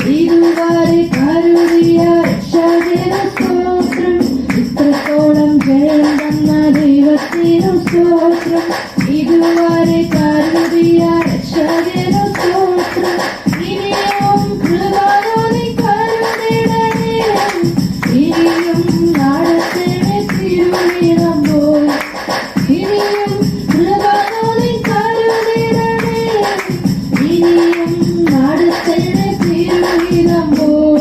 ഇതുവരെ കരുതിയ രക്ഷകന് സ്തോത്രം. ഇത്രത്തോളം ജയം തന്ന ദൈവത്തിനു സ്തോത്രം. ഇതുവരെ കരുതിയ രക്ഷകന് സ്തോത്രം. ഇനിയും കൃപയോടെ കരുതിടണേ. ഇനിയും നടത്തണേ തിരുവിതമ്പോൾ. ഇനിയും കൃപയോടെ കരുതിടണേ. ഇനിയും നടത്തണേ തിരുവിതമ്പോൾ.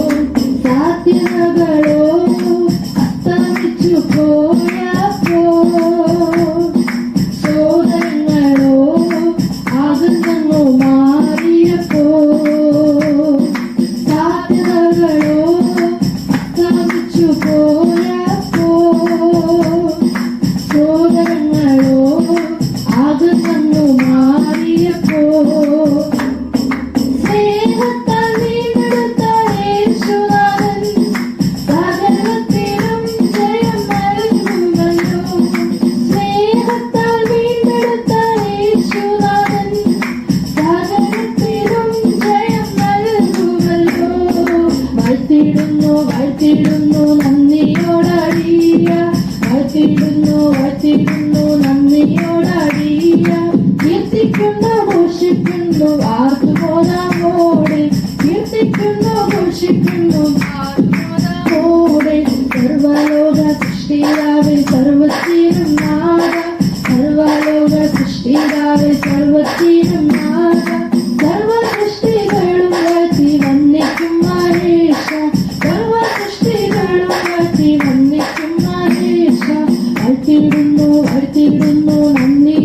സാധ്യതകളോ അസ്തമിച്ചു പോയപ്പോ, സോദരങ്ങളോ ആകുന്നോ മാറിയപ്പോ, സാധ്യതകളോ അസ്തമിച്ചു പോയപ്പോ, സോദരങ്ങളോ ആകുന്നോ മാറിയപ്പോ, സ്നേഹത്താൽ വീണ്ടെടുത്ത യേശുനാഥൻ സകലത്തിലും ജയം നൽകുമല്ലോ. സ്നേഹത്താൽ വീണ്ടെടുത്ത യേശുനാഥൻ സകലത്തിലും ജയം നൽകുമല്ലോ. വാഴ്ത്തിടുന്നു വാഴ്ത്തിടുന്നു നന്ദിയോടടിയ, വാഴ്ത്തിടുന്നു വാഴ്ത്തിടുന്നു നന്ദിയോടടിയ. കീർത്തിക്കുന്നു ഘോഷിക്കുന്നു ആർത്തുബോധമോടെ, കീർത്തിക്കുന്നു ഘോഷിക്കുന്നു ആർത്തുബോധമോടെ. സർവലോക സൃഷ്ടിതാവേ സർവ്വത്തിനും നാഥ, സർവലോക സൃഷ്ടിതാവേ സർവ്വത്തിനും നാഥ. സർവ സൃഷ്ടികളും വാഴ്ത്തി വന്ദിക്കും മഹേശ, സർവ സൃഷ്ടികളും വാഴ്ത്തി വന്ദിക്കും മഹേശ. വാഴ്ത്തിടുന്നു വാഴ്ത്തിടുന്നു നന്ദി